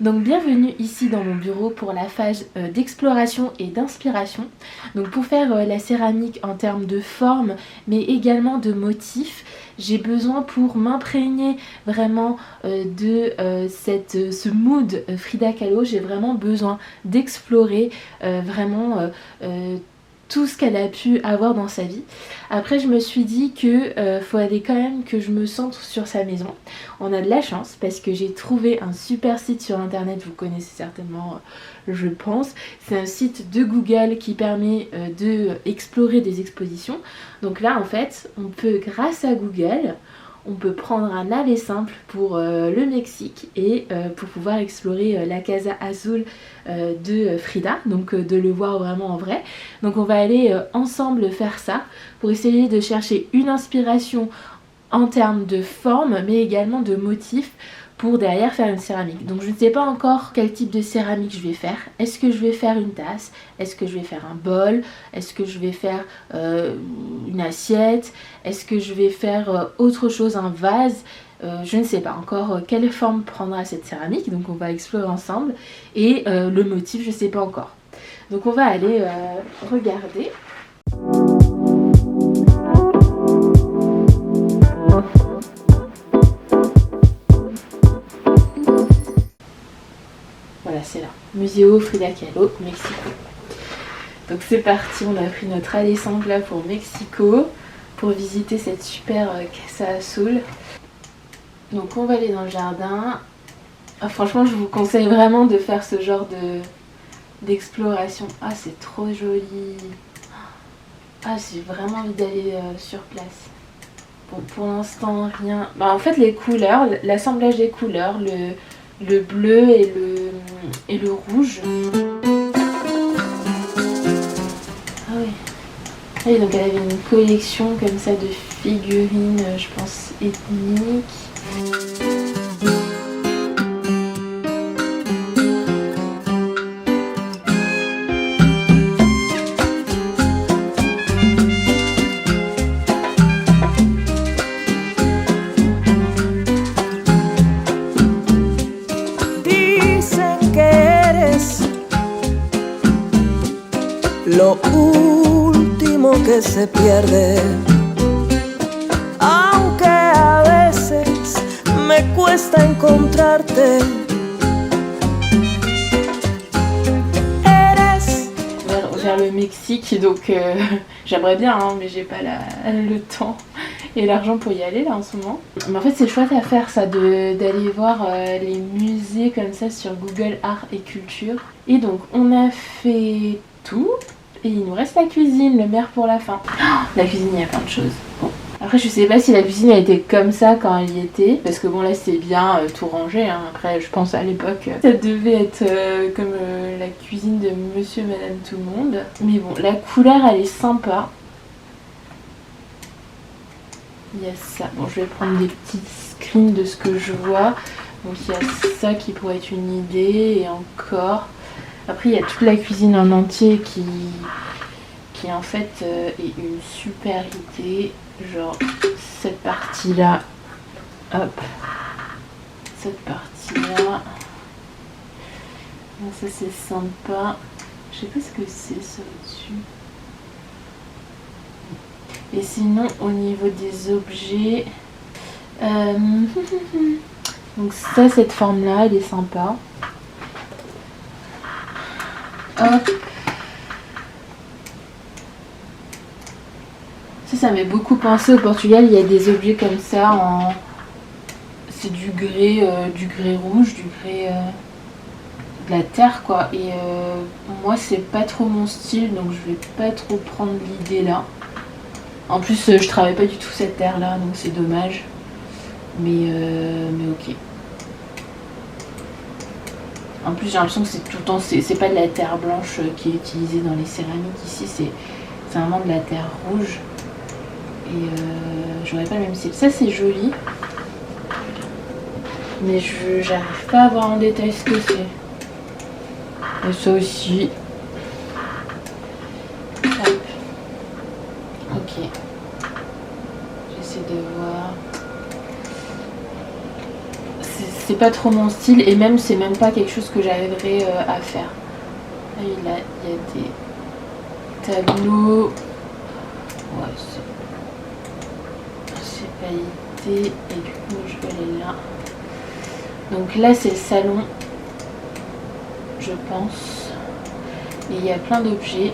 Donc bienvenue ici dans mon bureau pour la phase d'exploration et d'inspiration. Donc pour faire la céramique en termes de forme mais également de motifs, j'ai besoin pour m'imprégner vraiment ce mood Frida Kahlo, j'ai vraiment besoin d'explorer tout ce qu'elle a pu avoir dans sa vie. Après je me suis dit que fallait quand même que je me centre sur sa maison. On a de la chance parce que j'ai trouvé un super site sur internet, vous connaissez certainement je pense. C'est un site de Google qui permet d'explorer des expositions. Donc là en fait on peut, grâce à Google, on peut prendre un aller simple pour le Mexique et pour pouvoir explorer la Casa Azul de Frida, donc de le voir vraiment en vrai. Donc on va aller ensemble faire ça pour essayer de chercher une inspiration en termes de forme mais également de motifs pour derrière faire une céramique. Donc je ne sais pas encore quel type de céramique je vais faire. Est-ce que je vais faire une tasse? Est-ce que je vais faire un bol? Est-ce que je vais faire une assiette? Est-ce que je vais faire autre chose, un vase? Je ne sais pas encore quelle forme prendra cette céramique, donc on va explorer ensemble. Et le motif, je ne sais pas encore. Donc on va aller regarder. Voilà, c'est là. Museo Frida Kahlo, Mexico. Donc c'est parti, on a pris notre aller simple là pour Mexico, pour visiter cette super Casa Azul. Donc on va aller dans le jardin. Ah, franchement, je vous conseille vraiment de faire ce genre d'exploration. Ah, c'est trop joli. Ah, j'ai vraiment envie d'aller sur place. Bon, pour l'instant, rien. Bah, en fait, les couleurs, l'assemblage des couleurs, le bleu et le rouge. Ah oui. Et donc elle avait une collection comme ça de figurines, je pense ethniques. Lo último que se pierde, aunque a veces me cuesta encontrarte. Eres Vers le Mexique, donc j'aimerais bien, hein, mais j'ai pas le temps et l'argent pour y aller là en ce moment. Mais en fait c'est chouette à faire ça, d'aller voir les musées comme ça sur Google Art et Culture. Et donc on a fait tout. Et il nous reste la cuisine, le maire pour la fin. Oh, la cuisine, il y a plein de choses. Bon. Après, je sais pas si la cuisine a été comme ça quand elle y était. Parce que bon, là, c'est bien tout rangé. Hein. Après, je pense à l'époque, ça devait être comme la cuisine de Monsieur et Madame Tout le Monde. Mais bon, la couleur, elle est sympa. Il y a ça. Bon, je vais prendre des petits screens de ce que je vois. Donc, il y a ça qui pourrait être une idée. Et encore... Après, il y a toute la cuisine en entier qui en fait est une super idée. Genre cette partie-là, hop, cette partie-là. Ça c'est sympa. Je sais pas ce que c'est ça au-dessus. Et sinon, au niveau des objets, donc ça, cette forme-là, elle est sympa. Hop. Ça m'a beaucoup pensé au Portugal, il y a des objets comme ça c'est du grès rouge, du grès de la terre quoi. Et moi c'est pas trop mon style, donc je vais pas trop prendre l'idée là. En plus je travaille pas du tout cette terre là, donc c'est dommage. Mais ok. En plus j'ai l'impression que c'est tout le temps, c'est pas de la terre blanche qui est utilisée dans les céramiques ici, c'est vraiment de la terre rouge. Et j'aurais pas le même style. Ça c'est joli. Mais j'arrive pas à voir en détail ce que c'est. Et ça aussi. Hop. Ok. J'essaie de voir. c'est pas trop mon style et même c'est même pas quelque chose que j'arriverais à faire. Là, il y a des tableaux. Ouais, c'est pailleté et du coup je vais aller là. Donc là c'est le salon, je pense. Et il y a plein d'objets.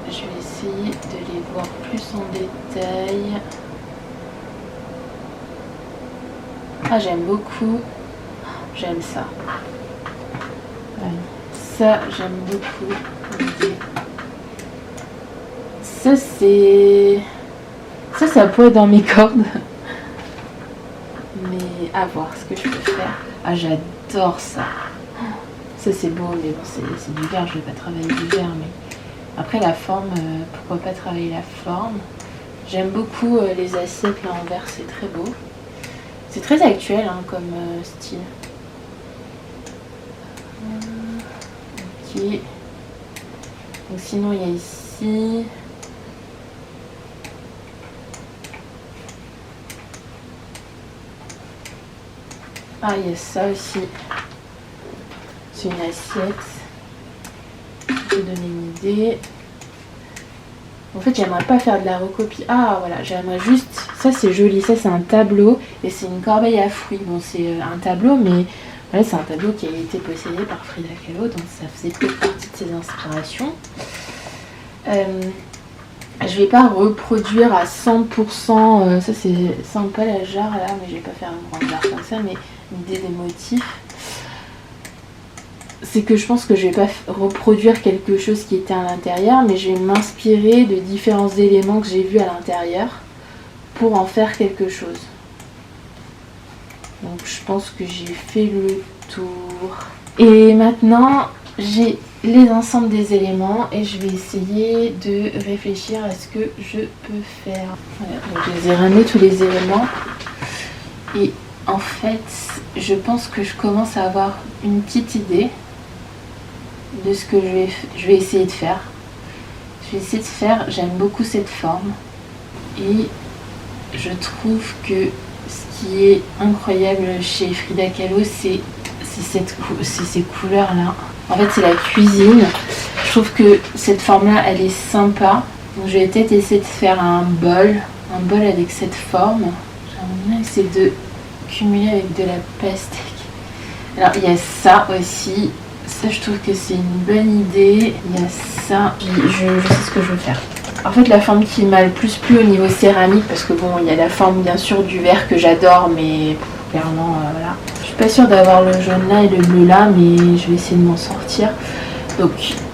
Je vais essayer de les voir plus en détail. Ah, j'aime beaucoup. J'aime ça. Ouais. Ça, j'aime beaucoup. Ça, c'est... Ça pourrait être dans mes cordes. Mais à voir ce que je peux faire. Ah, j'adore ça. Ça, c'est beau, mais bon, c'est du verre. Je vais pas travailler du verre, mais... Après, la forme, pourquoi pas travailler la forme. J'aime beaucoup les assiettes là en verre, c'est très beau. C'est très actuel hein, comme style. Ok. Donc sinon il y a ici. Ah il y a ça aussi. C'est une assiette. Je vais donner une idée. En fait, j'aimerais pas faire de la recopie. Ah, voilà, j'aimerais juste... Ça, c'est joli. Ça, c'est un tableau. Et c'est une corbeille à fruits. Bon, c'est un tableau, mais... Voilà, c'est un tableau qui a été possédé par Frida Kahlo. Donc, ça faisait peut-être partie de ses inspirations. Je vais pas reproduire à 100%... ça, c'est sympa, la jarre, là. Mais je vais pas faire une grande jarre comme ça. Mais l'idée des motifs... C'est que je pense que je vais pas reproduire quelque chose qui était à l'intérieur, mais je vais m'inspirer de différents éléments que j'ai vus à l'intérieur pour en faire quelque chose. Donc je pense que j'ai fait le tour. Et maintenant, j'ai les ensembles des éléments et je vais essayer de réfléchir à ce que je peux faire. Voilà, donc je les ai ramenés tous les éléments. Et en fait, je pense que je commence à avoir une petite idée de ce que je vais essayer de faire. Je vais essayer de faire, j'aime beaucoup cette forme et je trouve que ce qui est incroyable chez Frida Kahlo, c'est ces couleurs là. En fait c'est la cuisine. Je trouve que cette forme là elle est sympa. Donc je vais peut-être essayer de faire un bol avec cette forme. J'aimerais bien essayer de cumuler avec de la pastèque. Alors il y a ça aussi. Ça, je trouve que c'est une bonne idée. Il y a ça. Je sais ce que je veux faire. En fait, la forme qui m'a le plus plu au niveau céramique, parce que bon, il y a la forme bien sûr du verre que j'adore, mais clairement, voilà. Je suis pas sûre d'avoir le jaune là et le bleu là, mais je vais essayer de m'en sortir. Donc,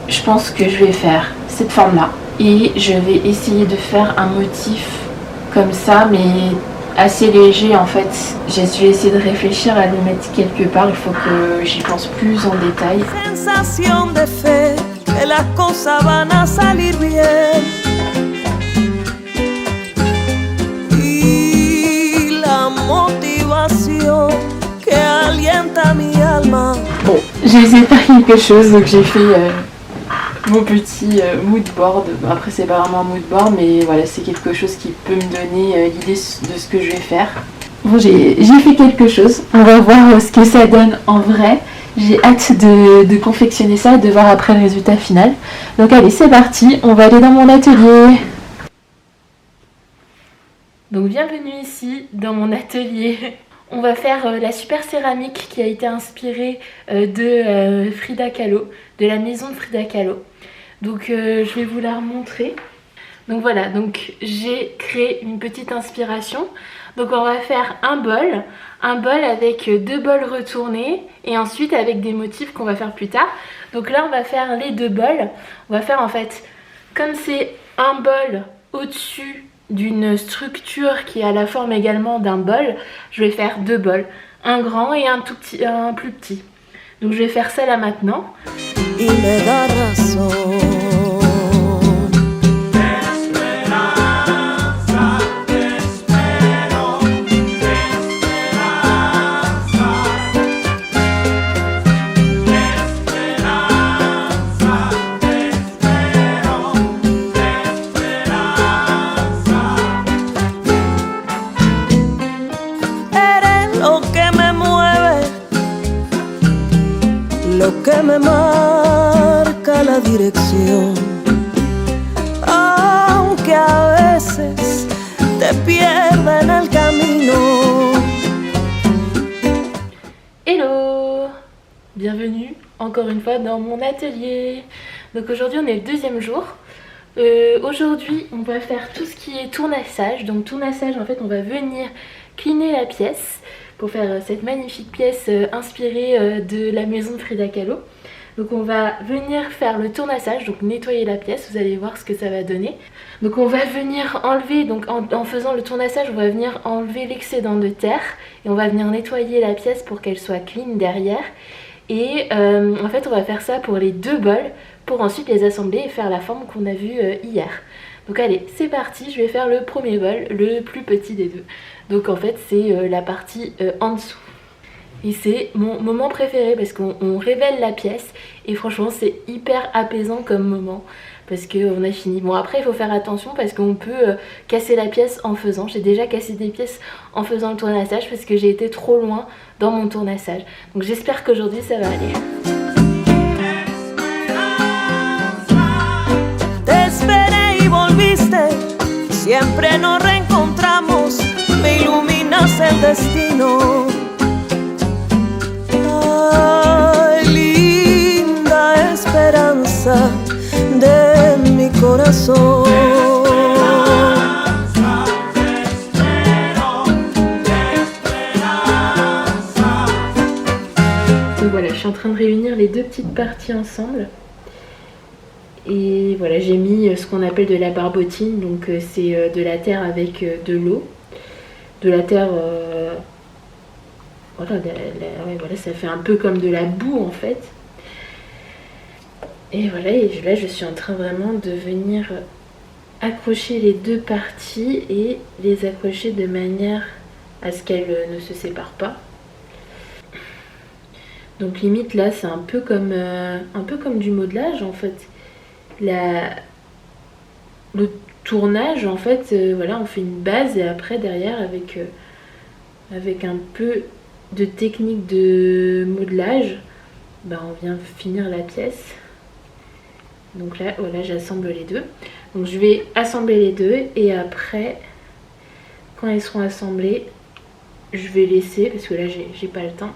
je pense que je vais faire cette forme là. Et je vais essayer de faire un motif comme ça, mais assez léger en fait. Je vais essayer de réfléchir à le mettre quelque part. Il faut que j'y pense plus en détail. Sensación de fe que las cosas van a salir bien. Y la motivación que alienta mi alma. Bon, j'ai essayé de faire quelque chose, donc j'ai fait mon petit mood board. Après c'est pas vraiment un mood board, mais voilà, c'est quelque chose qui peut me donner l'idée de ce que je vais faire. Bon, j'ai fait quelque chose, on va voir ce que ça donne en vrai. J'ai hâte de confectionner ça et de voir après le résultat final. Donc allez, c'est parti, on va aller dans mon atelier. Donc bienvenue ici dans mon atelier. On va faire la super céramique qui a été inspirée de Frida Kahlo, de la maison de Frida Kahlo. Donc je vais vous la remontrer. Donc voilà, donc j'ai créé une petite inspiration. Donc on va faire un bol avec 2 bols retournés et ensuite avec des motifs qu'on va faire plus tard. Donc là on va faire les 2 bols. On va faire en fait, comme c'est un bol au-dessus d'une structure qui a la forme également d'un bol, je vais faire 2 bols, un grand et un plus petit. Donc je vais faire ça là maintenant. lo que me marca la dirección. Aunque a veces te pierda en el camino. Hello! Bienvenue encore une fois dans mon atelier. Donc aujourd'hui on est le deuxième jour. Aujourd'hui on va faire tout ce qui est tournassage. Donc tournassage, en fait on va venir cleaner la pièce pour faire cette magnifique pièce inspirée de la maison de Frida Kahlo. Donc on va venir faire le tournassage, donc nettoyer la pièce, vous allez voir ce que ça va donner. Donc on va venir enlever, donc en faisant le tournassage, on va venir enlever l'excédent de terre et on va venir nettoyer la pièce pour qu'elle soit clean derrière. Et en fait on va faire ça pour les deux bols, pour ensuite les assembler et faire la forme qu'on a vue hier. Donc allez, c'est parti, je vais faire le premier bol, le plus petit des deux. Donc en fait c'est la partie en dessous. Et c'est mon moment préféré parce qu'on révèle la pièce et franchement c'est hyper apaisant comme moment parce qu'on a fini. Bon après il faut faire attention parce qu'on peut casser la pièce en faisant. J'ai déjà cassé des pièces en faisant le tournassage parce que j'ai été trop loin dans mon tournassage. Donc j'espère qu'aujourd'hui ça va aller. Te esperé y volviste, siempre nos reencontramos, me iluminas el destino. Ay, linda esperanza de mi corazón. Donc voilà, je suis en train de réunir les deux petites parties ensemble. Et voilà, j'ai mis ce qu'on appelle de la barbotine, donc c'est de la terre avec de l'eau. De la terre, voilà, ouais, voilà, ça fait un peu comme de la boue en fait. Et voilà, et là je suis en train vraiment de venir accrocher les deux parties et les accrocher de manière à ce qu'elles ne se séparent pas. Donc limite là c'est un peu comme du modelage en fait. Le tournage en fait, voilà, on fait une base et après derrière avec un peu de technique de modelage, ben, on vient finir la pièce. Donc là voilà, j'assemble les deux. Donc je vais assembler les deux et après quand ils seront assemblés je vais laisser parce que là j'ai pas le temps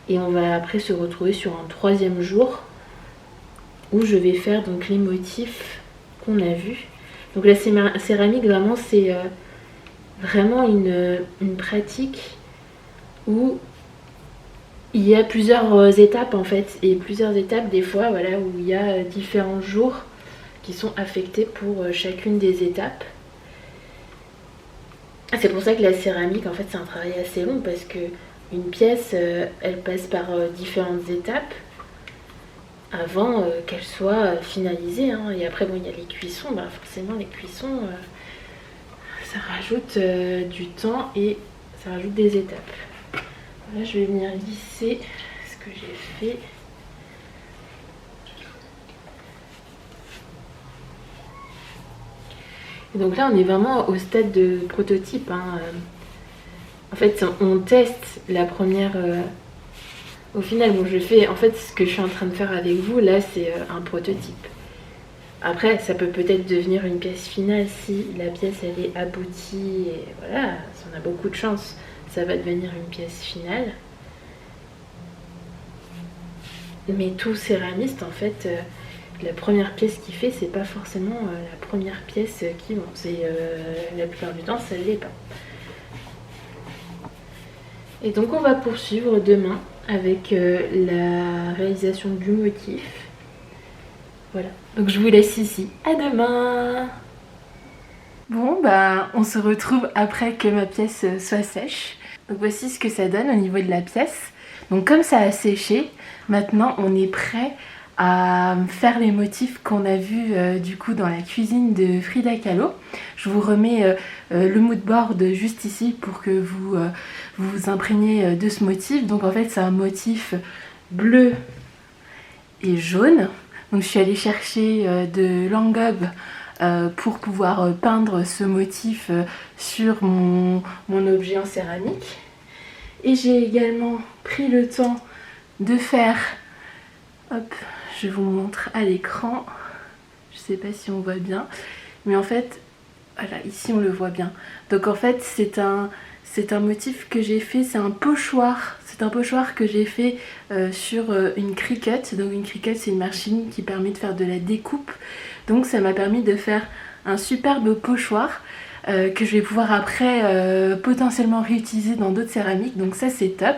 et on va après se retrouver sur un troisième jour où je vais faire donc les motifs qu'on a vus. Donc la céramique vraiment c'est vraiment une pratique où il y a plusieurs étapes en fait, et plusieurs étapes des fois voilà, où il y a différents jours qui sont affectés pour chacune des étapes. C'est pour ça que la céramique en fait c'est un travail assez long parce que une pièce elle passe par différentes étapes avant qu'elle soit finalisée, hein. Et après bon il y a les cuissons, bah, forcément les cuissons ça rajoute du temps et ça rajoute des étapes. Là je vais venir lisser ce que j'ai fait. Et donc là on est vraiment au stade de prototype, hein. En fait on teste la première au final, bon, je fais en fait ce que je suis en train de faire avec vous là, c'est un prototype. Après, ça peut peut-être devenir une pièce finale si la pièce elle est aboutie et voilà, si on a beaucoup de chance, ça va devenir une pièce finale. Mais tout céramiste en fait, la première pièce qu'il fait, c'est pas forcément la première pièce qui monte. C'est la plupart du temps, ça l'est pas. Et donc on va poursuivre demain avec la réalisation du motif. Voilà, donc je vous laisse ici. À demain. Bon bah on se retrouve après que ma pièce soit sèche. Donc voici ce que ça donne au niveau de la pièce. Donc comme ça a séché, maintenant on est prêt à faire les motifs qu'on a vus du coup dans la cuisine de Frida Kahlo. Je vous remets le mood board juste ici pour que vous vous imprégniez de ce motif. Donc en fait c'est un motif bleu et jaune. Donc je suis allée chercher de l'engobe pour pouvoir peindre ce motif sur mon objet en céramique. Et j'ai également pris le temps de faire Hop, je vous montre à l'écran. Je sais pas si on voit bien, mais en fait, voilà, ici on le voit bien. Donc en fait, c'est un motif que j'ai fait, c'est un pochoir. C'est un pochoir que j'ai fait sur une Cricut. Donc une Cricut, c'est une machine qui permet de faire de la découpe. Donc ça m'a permis de faire un superbe pochoir que je vais pouvoir après potentiellement réutiliser dans d'autres céramiques. Donc ça c'est top.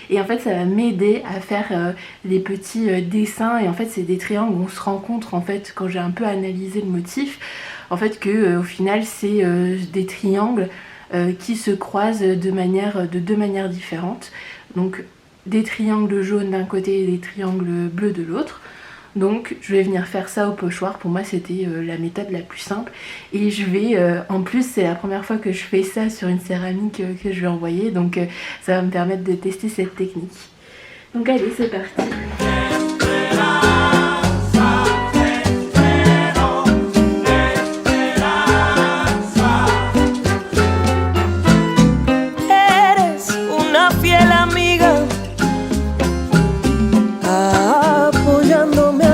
Et en fait ça va m'aider à faire les petits dessins. Et en fait c'est des triangles où on se rencontre en fait quand j'ai un peu analysé le motif. En fait que au final c'est des triangles qui se croisent de deux manières différentes. Donc des triangles jaunes d'un côté et des triangles bleus de l'autre. Donc je vais venir faire ça au pochoir. Pour moi c'était la méthode la plus simple. Et je vais, en plus c'est la première fois que je fais ça sur une céramique que je vais envoyer. Donc ça va me permettre de tester cette technique. Donc allez, c'est parti.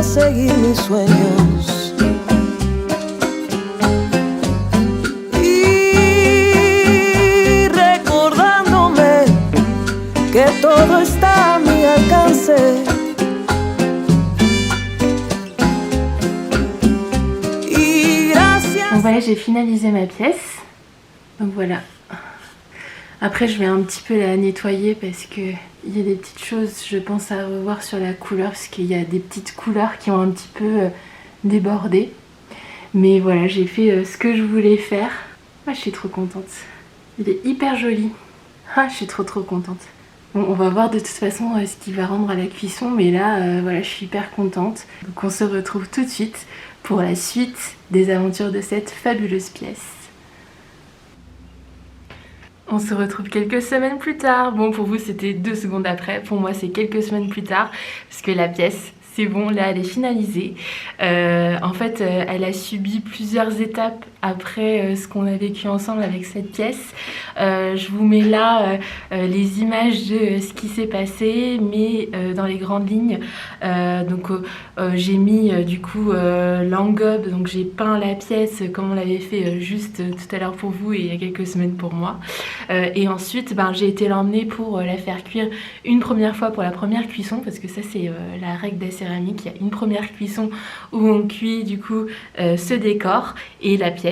Seguir mis sueños y recordándome que todo está a mi alcance. Y gracias. Donc voilà, j'ai finalisé ma pièce. Donc voilà. Après je vais un petit peu la nettoyer parce que il y a des petites choses je pense à revoir sur la couleur parce qu'il y a des petites couleurs qui ont un petit peu débordé. Mais voilà, j'ai fait ce que je voulais faire. Ah, je suis trop contente. Il est hyper joli. Ah, je suis trop contente. Bon, on va voir de toute façon ce qu'il va rendre à la cuisson, mais là voilà, je suis hyper contente. Donc on se retrouve tout de suite pour la suite des aventures de cette fabuleuse pièce. On se retrouve quelques semaines plus tard. Bon, pour vous c'était 2 secondes après, pour moi c'est quelques semaines plus tard parce que la pièce, c'est bon, là elle est finalisée. En fait elle a subi plusieurs étapes après ce qu'on a vécu ensemble avec cette pièce. Je vous mets là les images de ce qui s'est passé, mais dans les grandes lignes. Donc j'ai mis du coup l'engobe, donc j'ai peint la pièce comme on l'avait fait juste tout à l'heure pour vous et il y a quelques semaines pour moi. Et ensuite j'ai été l'emmener pour la faire cuire une première fois pour la première cuisson, parce que ça c'est la règle de la céramique, il y a une première cuisson où on cuit du coup ce décor et la pièce,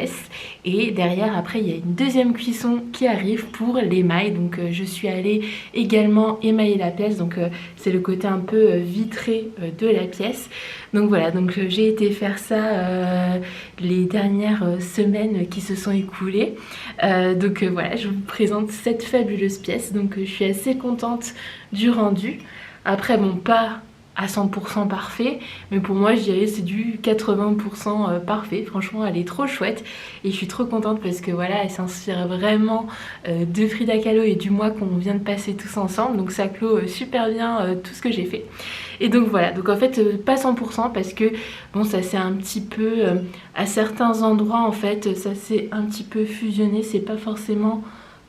et derrière après il y a une deuxième cuisson qui arrive pour l'émail. Donc je suis allée également émailler la pièce, donc c'est le côté un peu vitré de la pièce. Donc voilà, donc j'ai été faire ça les dernières semaines qui se sont écoulées. Donc voilà, je vous présente cette fabuleuse pièce. Donc je suis assez contente du rendu. Après bon, pas à 100% parfait, mais pour moi je dirais c'est du 80% parfait. Franchement elle est trop chouette et je suis trop contente parce que voilà, elle s'inspire vraiment de Frida Kahlo et du mois qu'on vient de passer tous ensemble. Donc ça clôt super bien tout ce que j'ai fait. Et donc voilà, donc en fait pas 100% parce que bon, ça c'est un petit peu à certains endroits en fait ça s'est un petit peu fusionné, c'est pas forcément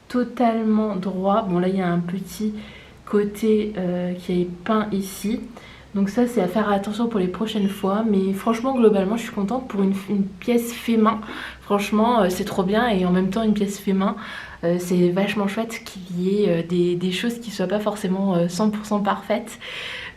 totalement droit. Bon là il y a un petit côté qui est peint ici, donc ça c'est à faire attention pour les prochaines fois. Mais franchement globalement je suis contente pour une pièce fait main. Franchement c'est trop bien, et en même temps une pièce fait main c'est vachement chouette qu'il y ait des choses qui soient pas forcément 100% parfaites.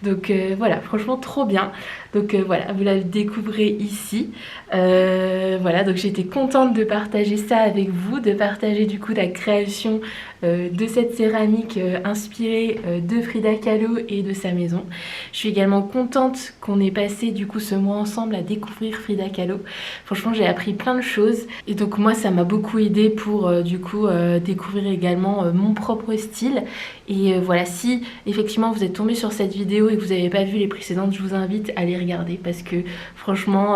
Donc voilà, franchement trop bien. Donc voilà, vous la découvrez ici. Voilà, donc j'étais contente de partager ça avec vous, de partager du coup la création de cette céramique inspirée de Frida Kahlo et de sa maison. Je suis également contente qu'on ait passé du coup ce mois ensemble à découvrir Frida Kahlo. Franchement j'ai appris plein de choses, et donc moi ça m'a beaucoup aidé pour du coup découvrir également mon propre style. Et voilà, si effectivement vous êtes tombé sur cette vidéo et que vous n'avez pas vu les précédentes, je vous invite à les regarder parce que franchement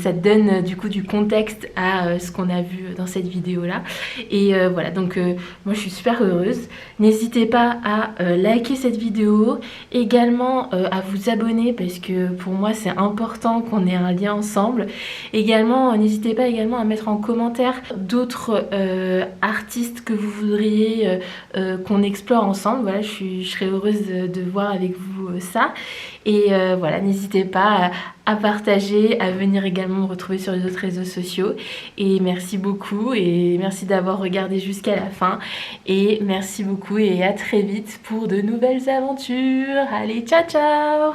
ça donne du coup du contexte à ce qu'on a vu dans cette vidéo là. Et voilà, donc moi je suis super heureuse. N'hésitez pas à liker cette vidéo, également à vous abonner parce que pour moi c'est important qu'on ait un lien ensemble. Également n'hésitez pas également à mettre en commentaire d'autres artistes que vous voudriez qu'on explore ensemble. Voilà, je serais heureuse de voir avec vous ça. Et voilà, n'hésitez pas à partager, à venir également me retrouver sur les autres réseaux sociaux. Et merci beaucoup et merci d'avoir regardé jusqu'à la fin. Et merci beaucoup et à très vite pour de nouvelles aventures. Allez, ciao ciao!